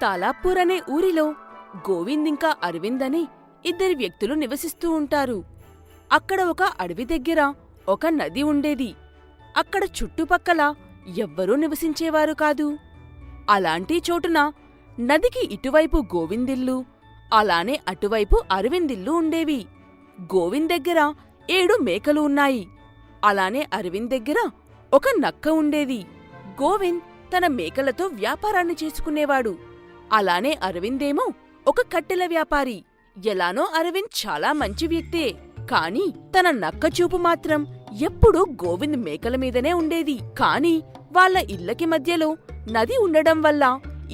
తాలాపూర్ అనే ఊరిలో గోవింద్ ఇంకా అరవింద్ అనే ఇద్దరు వ్యక్తులు నివసిస్తూ ఉంటారు. అక్కడ ఒక అడవి దగ్గర ఒక నది ఉండేది. అక్కడ చుట్టుపక్కల ఎవ్వరూ నివసించేవారు కాదు. అలాంటి చోటున నదికి ఇటువైపు గోవిందిల్లు, అలానే అటువైపు అరవిందిల్లు ఉండేవి. గోవింద్ దగ్గర 7 మేకలు ఉన్నాయి. అలానే అరవింద్ దగ్గర ఒక నక్క ఉండేది. గోవింద్ తన మేకలతో వ్యాపారాన్ని చేసుకునేవాడు. అలానే అరవిందేమో ఒక కట్టెల వ్యాపారి. ఎలానో అరవింద్ చాలా మంచి వ్యక్తే, కాని తన నక్క చూపు మాత్రం ఎప్పుడూ గోవింద్ మేకల మీదనే ఉండేది. కాని వాళ్ళ ఇళ్లకి మధ్యలో నది ఉండడం వల్ల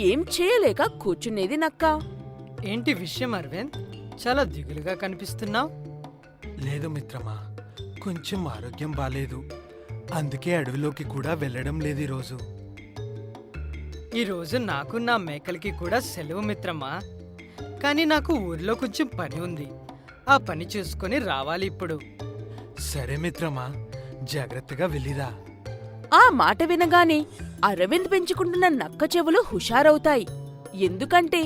ఏం చేయలేక కూర్చునేది నక్క. ఏంటి విషయం అరవింద్, చాలా దిగులుగా కనిపిస్తున్నావు? లేదు మిత్రమా, కొంచెం ఆరోగ్యం బాలేదు. అందుకే అడవిలోకి కూడా వెళ్ళడం లేదు ఈరోజు. ఈరోజు నాకు నా మేకలకి కూడా సెలవు మిత్రమా. కానీ నాకు ఊరిలో కొంచెం పని ఉంది. ఆ పని చూసుకొని రావాలి ఇప్పుడు. సరే మిత్రమా, జాగ్రత్తగా వెళ్ళిరా. ఆ మాట వినగానే అరవింద్ పెంచుకుంటున్న నక్క చెవులు హుషారవుతాయి. ఎందుకంటే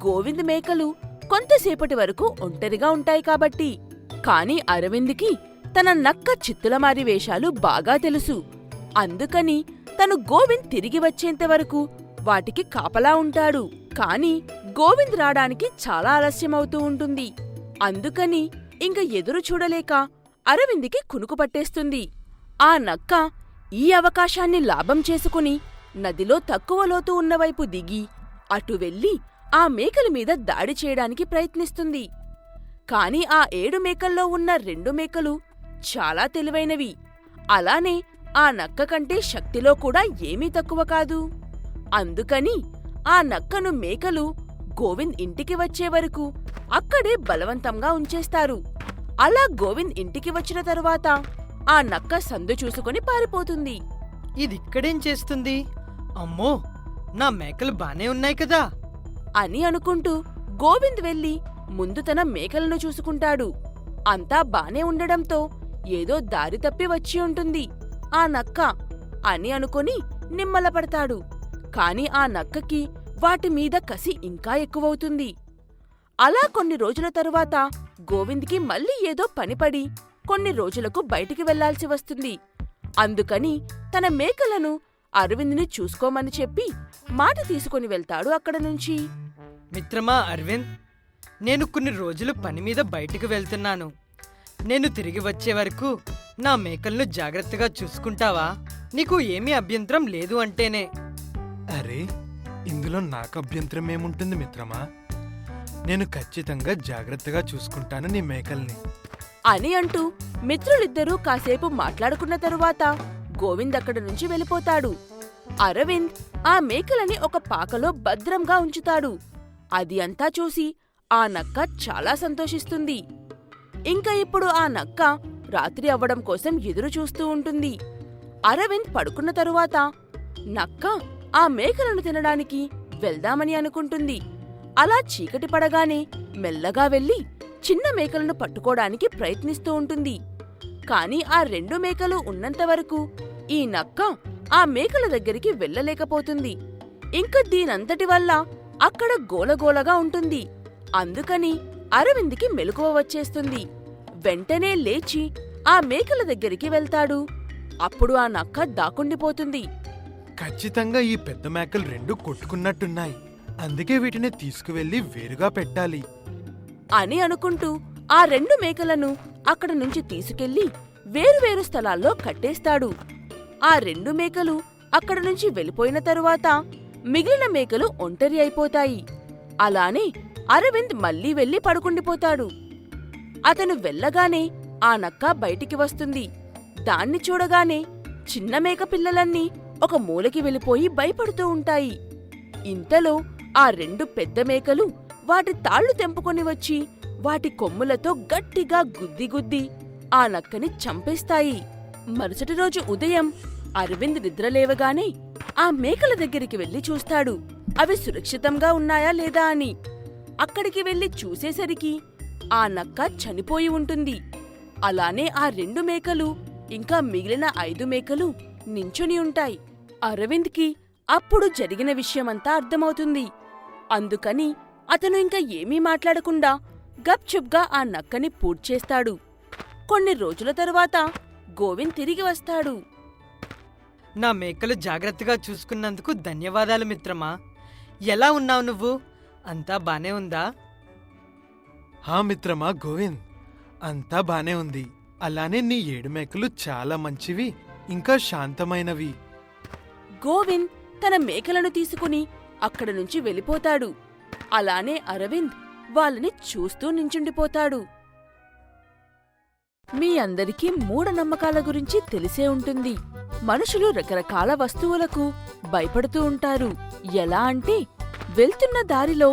గోవింద్ మేకలు కొంతసేపటి వరకు ఒంటరిగా ఉంటాయి కాబట్టి. కాని అరవింద్కి తన నక్క చిత్తులమారి వేషాలు బాగా తెలుసు. అందుకని తను గోవింద్ తిరిగి వచ్చేంతవరకు వాటికి కాపలా ఉంటాడు. కాని గోవింద్ రావడానికి చాలా ఆలస్యమవుతూ ఉంటుంది. అందుకని ఇంక ఎదురు చూడలేక అరవింద్కి కునుకు పట్టేస్తుంది. ఆ నక్క ఈ అవకాశాన్ని లాభం చేసుకుని నదిలో తక్కువ లోతు ఉన్నవైపు దిగి అటు వెళ్ళి ఆ మేకల మీద దాడి చేయడానికి ప్రయత్నిస్తుంది. కాని ఆ 7 మేకల్లో ఉన్న 2 మేకలు చాలా తెలివైనవి. అలానే ఆ నక్క కంటే శక్తిలో కూడా ఏమీ తక్కువ కాదు. అందుకని ఆ నక్కను మేకలు గోవింద్ ఇంటికి వచ్చే వరకు అక్కడే బలవంతంగా ఉంచేస్తారు. అలా గోవింద్ ఇంటికి వచ్చిన తరువాత ఆ నక్క సందు చూసుకుని పారిపోతుంది. ఇదిక్కడేం చేస్తుంది? అమ్మో, నా మేకలు బానే ఉన్నాయి కదా అని అనుకుంటూ గోవింద్ వెళ్ళి ముందు తన మేకలను చూసుకుంటాడు. అంతా బానే ఉండడంతో ఏదో దారి తప్పి వచ్చి ఉంటుంది ఆ నక్క అని అనుకుని నిమ్మలపడతాడు. కాని ఆ నక్కకి వాటి మీద కసి ఇంకా ఎక్కువవుతుంది. అలా కొన్ని రోజుల తరువాత గోవింద్కి మళ్ళీ ఏదో పనిపడి కొన్ని రోజులకు బయటికి వెళ్లాల్సి వస్తుంది. అందుకని తన మేకలను అరవింద్ని చూసుకోమని చెప్పి మాట తీసుకుని వెళ్తాడు అక్కడ నుంచి. మిత్రమా అరవింద్, నేను కొన్ని రోజులు పని మీద బయటికి వెళ్తున్నాను. నేను తిరిగి వచ్చే వరకు నా మేకలను జాగ్రత్తగా చూసుకుంటావా? నీకు ఏమీ అభ్యంతరం లేదు అంటేనే. అరే, ఇందులో నాకు అభ్యంతరం ఏముంటుంది మిత్రమా? నేను ఖచ్చితంగా జాగ్రత్తగా చూసుకుంటాను నీ మేకల్ని అని అంటూ మిత్రులిద్దరూ కాసేపు మాట్లాడుకున్న తరువాత గోవింద్ అక్కడి నుంచి వెళ్ళిపోతాడు. అరవింద్ ఆ మేకలని ఒక పాకలో భద్రంగా ఉంచుతాడు. అది అంతా చూసి ఆ నక్క చాలా సంతోషిస్తుంది. ఇంకా ఇప్పుడు ఆ నక్క రాత్రి అవ్వడం కోసం ఎదురు చూస్తూ ఉంటుంది. అరవింద్ పడుకున్న తరువాత నక్క ఆ మేకలను తినడానికి వెళ్దామని అనుకుంటుంది. అలా చీకటి పడగానే మెల్లగా వెళ్ళి చిన్న మేకలను పట్టుకోడానికి ప్రయత్నిస్తూ ఉంటుంది. కాని ఆ 2 మేకలు ఉన్నంతవరకు ఈ నక్క ఆ మేకల దగ్గరికి వెళ్ళలేకపోతుంది. ఇంక దీనంతటి వల్ల అక్కడ గోలగోలగా ఉంటుంది. అందుకని అరవింద్కి మెలకువ వచ్చేస్తుంది. వెంటనే లేచి ఆ మేకల దగ్గరికి వెళ్తాడు. అప్పుడు ఆ నక్క దాక్కుండిపోతుంది. ఖచ్చితంగా ఈ పెద్ద మేకలు 2 కొట్టుకున్నట్టున్నాయి. అందుకే వీటిని తీసుకువెళ్లి వేరుగా పెట్టాలి అని అనుకుంటూ ఆ 2 మేకలను అక్కడ నుంచి తీసుకెళ్లి వేరువేరు స్థలాల్లో కట్టేస్తాడు. ఆ 2 మేకలు అక్కడ నుంచి వెళ్ళిపోయిన తరువాత మిగిలిన మేకలు ఒంటరి అయిపోతాయి. అలానే అరవింద్ మళ్లీ వెళ్లి పడుకుండిపోతాడు. అతను వెళ్ళగానే ఆ నక్క బయటికి వస్తుంది. దాన్ని చూడగానే చిన్న మేక పిల్లలన్నీ ఒక మూలకి వెళ్ళిపోయి భయపడుతూ ఉంటాయి. ఇంతలో ఆ 2 పెద్ద మేకలు వాటి తాళ్లు తెంపుకొని వచ్చి వాటి కొమ్ములతో గట్టిగా గుద్ది ఆ నక్కని చంపేస్తాయి. మరుసటి రోజు ఉదయం అరవింద్ నిద్రలేవగానే ఆ మేకల దగ్గరికి వెళ్లి చూస్తాడు అవి సురక్షితంగా ఉన్నాయా లేదా అని. అక్కడికి వెళ్లి చూసేసరికి ఆ నక్క చనిపోయి ఉంటుంది. అలానే ఆ 2 మేకలు ఇంకా మిగిలిన 5 మేకలు నించుని ఉంటాయి. అరవింద్కి అప్పుడు జరిగిన విషయమంతా అర్థమవుతుంది. అందుకని అతను ఇంకా ఏమీ మాట్లాడకుండా గప్చుప్గా ఆ నక్కని పూడ్చేస్తాడు. కొన్ని రోజుల తరువాత గోవింద్ తిరిగి వస్తాడు. నా మేకలు జాగ్రత్తగా చూసుకున్నందుకు ధన్యవాదాలు మిత్రమా. ఎలా ఉన్నావు నువ్వు? అంతా బానే ఉందా? హా మిత్రమా గోవింద్, అంతా బానే ఉంది. అలానే నీ 7 మేకలు చాలా మంచివి, ఇంకా శాంతమైనవి. గోవింద్ తన మేకలను తీసుకుని అక్కడి నుంచి వెళ్ళిపోతాడు. అలానే అరవింద్ వాళ్ళని చూస్తూ నించుండిపోతాడు. మీ అందరికీ మూఢనమ్మకాల గురించి తెలిసే ఉంటుంది. మనుషులు రకరకాల వస్తువులకు భయపడుతూ ఉంటారు. ఎలా అంటే, వెళ్తున్న దారిలో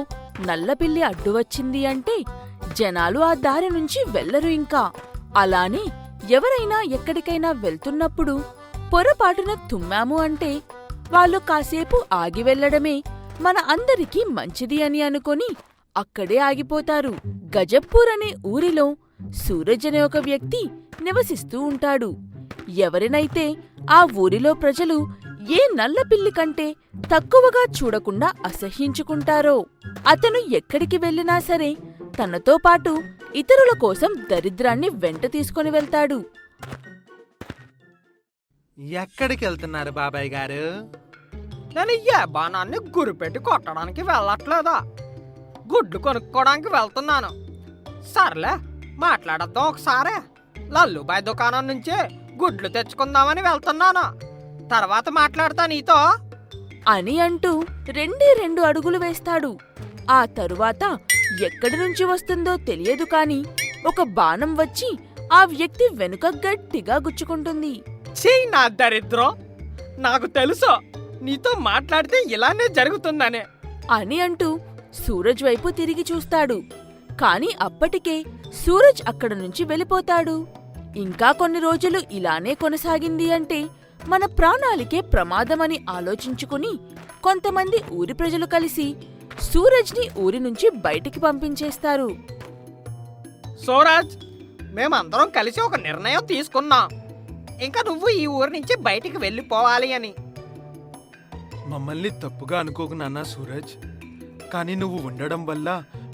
నల్లపిల్లి అడ్డు వచ్చింది అంటే జనాలు ఆ దారి నుంచి వెళ్లరు. ఇంకా అలానే ఎవరైనా ఎక్కడికైనా వెళ్తున్నప్పుడు పొరపాటున తుమ్మాము అంటే వాళ్ళు కాసేపు ఆగి వెళ్లడమే మన అందరికీ మంచిది అని అనుకొని అక్కడే ఆగిపోతారు. గజప్పూర్ అనే ఊరిలో సూరజ్ అనే ఒక వ్యక్తి నివసిస్తూ ఉంటాడు. ఎవరినైతే ఆ ఊరిలో ప్రజలు ఏ నల్లపిల్లి కంటే తక్కువగా చూడకుండా అసహ్యించుకుంటారో అతను ఎక్కడికి వెళ్ళినా సరే తనతో పాటు ఇతరుల కోసం దరిద్రాన్ని వెంట తీసుకొని వెళ్తాడు. ఎక్కడికి వెళ్తున్నారు బాబాయ్ గారు? నేను ఏ బాణాన్ని గురిపెట్టి కొట్టడానికి వెళ్ళట్లేదా, గుడ్లు కొనుక్కోడానికి వెళ్తున్నాను. సర్లే, మాట్లాడద్దాం ఒకసారి. లల్లుబాయ్ దుకాణం నుంచే గుడ్లు తెచ్చుకుందామని వెళ్తున్నాను. తర్వాత మాట్లాడతా నీతో అని అంటూ 2 అడుగులు వేస్తాడు. ఆ తరువాత ఎక్కడి నుంచి వస్తుందో తెలియదు కాని ఒక బాణం వచ్చి ఆ వ్యక్తి వెనుక గట్టిగా గుచ్చుకుంటుంది. చెయ్యి నా దరిద్రం, నాకు తెలుసు నీతో మాట్లాడితే ఇలానే జరుగుతుందనే అని అంటూ సూరజ్ వైపు తిరిగి చూస్తాడు. కాని అప్పటికే సూరజ్ అక్కడ నుంచి వెళ్ళిపోతాడు. ఇంకా కొన్ని రోజులు ఇలానే కొనసాగింది అంటే మన ప్రాణాలకే ప్రమాదమని ఆలోచించుకుని కొంతమంది ఊరి ప్రజలు కలిసి సూరజ్ని ఊరి నుంచి బయటికి పంపించేస్తారు. సూరజ్, మేమందరం కలిసి ఒక నిర్ణయం తీసుకున్నాం. ఇంకా నువ్వు ఈ ఊరి నుంచి బయటికి వెళ్ళిపోవాలి అని. మమ్మల్ని తప్పుగా అనుకోకు నాన్నా సూరజ్, కానీ నువ్వు ఉండడం వల్ల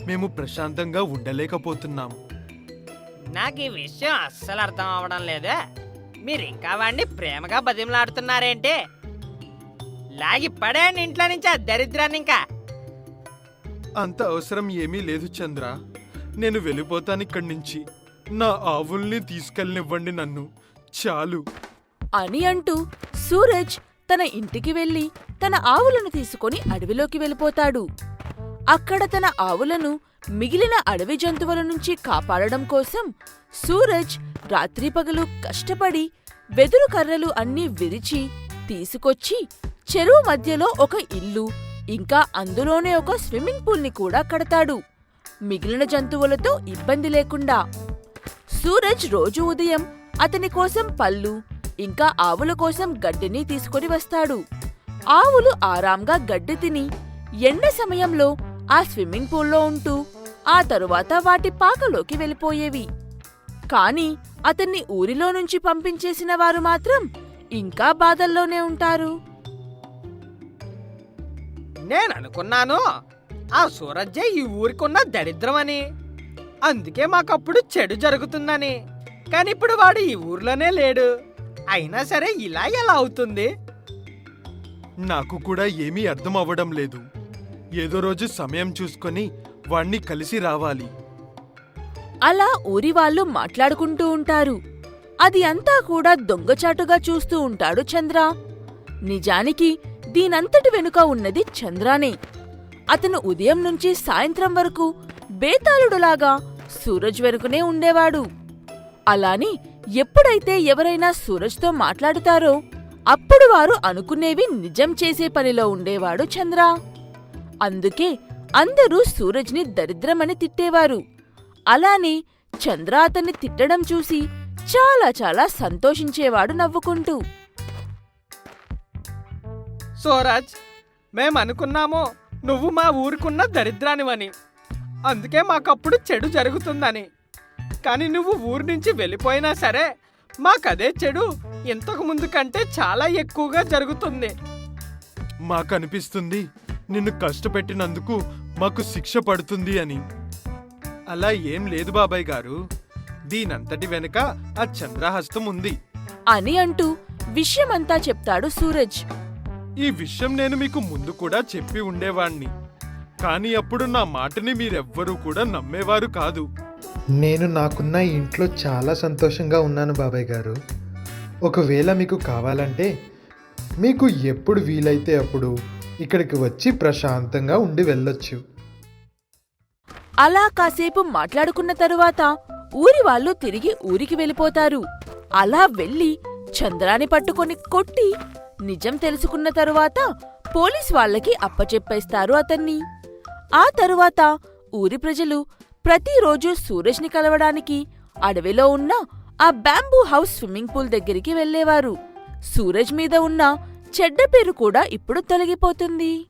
మేము ప్రశాంతంగా ఉండలేకపోతున్నాం. నాకు ఈ విషయం అస్సలు అర్థం అవడం లేదే. మీరు ఇంకా వాడిని ప్రేమగా బతిమలాడుతున్నారేంటి? లాగి పడేయండి ఇంట్లో నుంచి ఆ దరిద్రాన్ని. ఇంకా అంత అవసరం ఏమీ లేదు చంద్ర, నేను వెళ్ళిపోతాను ఇక్కడి నుంచి. నా ఆవుల్ని తీసుకెళ్ళనివ్వండి నన్ను, చాలు అని అంటూ సూరజ్ తన ఇంటికి వెళ్లి తన ఆవులను తీసుకొని అడవిలోకి వెళ్ళిపోతాడు. అక్కడ తన ఆవులను మిగిలిన అడవి జంతువుల నుంచి కాపాడడం కోసం సూరజ్ రాత్రిపగలు కష్టపడి వెదురు కర్రలు అన్నీ విరిచి తీసుకొచ్చి చెరువు మధ్యలో ఒక ఇల్లు, ఇంకా అందులోనే ఒక స్విమ్మింగ్ పూల్ని కూడా కడతాడు, మిగిలిన జంతువులతో ఇబ్బంది లేకుండా. సూరజ్ రోజు ఉదయం అతని కోసం పళ్ళు ఇంకా ఆవుల కోసం గడ్డిని తీసుకొని వస్తాడు. ఆవులు ఆరాంగా గడ్డి తిని ఎండ సమయంలో ఆ స్విమ్మింగ్ పూల్లో ఉంటూ ఆ తరువాత వాటి పాకలోకి వెళ్ళిపోయేవి. కాని అతన్ని ఊరిలో నుంచి పంపించేసిన వారు మాత్రం ఇంకా బాధల్లోనే ఉంటారు. నేననుకున్నాను ఆ సూరజ్జే ఈ ఊరికున్న దరిద్రమని, అందుకే మాకప్పుడు చెడు జరుగుతుందని. కానీ ఇప్పుడు వాడు ఈ ఊర్లోనే లేడు. అయినా సరే ఇలా ఎలా అవుతుంది? నాకు కూడా ఏమీ అర్థం అవ్వడం లేదు. ఏదో రోజు సమయం చూసుకొని వాణ్ణి కలిసి రావాలి. అలా ఊరివాళ్లు మాట్లాడుకుంటూ ఉంటారు. అది అంతా కూడా దొంగచాటుగా చూస్తూ ఉంటాడు చంద్ర. నిజానికి దీనంతటి వెనుక ఉన్నది చంద్రానే. అతను ఉదయం నుంచి సాయంత్రం వరకు బేతాళుడులాగా సూరజ్ వెనుకనే ఉండేవాడు. అలాని ఎప్పుడైతే ఎవరైనా సూరజ్తో మాట్లాడుతారో అప్పుడు వారు అనుకునేవి నిజం చేసే పనిలో ఉండేవాడు చంద్ర. అందుకే అందరూ సూరజ్ని దరిద్రమని తిట్టేవారు. అలానే చంద్ర అతన్ని తిట్టడం చూసి చాలా చాలా సంతోషించేవాడు నవ్వుకుంటూ. సూరజ్, మేమనుకున్నాము నువ్వు మా ఊరుకున్న దరిద్రానివని, అందుకే మాకప్పుడు చెడు జరుగుతుందని. కానీ నువ్వు ఊరి నుంచి వెళ్ళిపోయినా సరే మాకదే చెడు ఇంతకు ముందు కంటే చాలా ఎక్కువగా జరుగుతుంది. మాకనిపిస్తుంది నిన్ను కష్టపెట్టినందుకు మాకు శిక్ష పడుతుంది అని. అలా ఏం లేదు బాబాయ్ గారు. దీనంతటి వెనుక ఆ చంద్రహస్తం ఉంది. అని అంటూ విషయమంతా చెప్తాడు సూరజ్. ఈ విషయం నేను మీకు ముందు కూడా చెప్పి ఉండేవాణ్ణి, కానీ అప్పుడు నా మాటని మీరెవ్వరూ కూడా నమ్మేవారు కాదు. నేను నాకున్న ఈ ఇంట్లో చాలా సంతోషంగా ఉన్నాను బాబాయ్ గారు. ఒకవేళ మీకు కావాలంటే మీకు ఎప్పుడు వీలైతే అప్పుడు ఇక్కడికి వచ్చి ప్రశాంతంగా ఉండి వెళ్ళొచ్చు. అలా కాసేపు మాట్లాడుకున్న తరువాత ఊరి వాళ్ళు తిరిగి ఊరికి వెళ్ళిపోతారు. అలా వెళ్ళి చంద్రాని పట్టుకొని కొట్టి నిజం తెలుసుకున్న తరువాత పోలీస్ వాళ్ళకి అప్పచెప్పేస్తారు అతన్ని. ఆ తరువాత ఊరి ప్రజలు ప్రతిరోజు సూరజ్ని కలవడానికి అడవిలో ఉన్న ఆ బ్యాంబూ హౌస్ స్విమ్మింగ్ పూల్ దగ్గరికి వెళ్ళేవారు. సూరజ్ మీద ఉన్న చెడ్డ పేరు కూడా ఇప్పుడు తొలగిపోతుంది.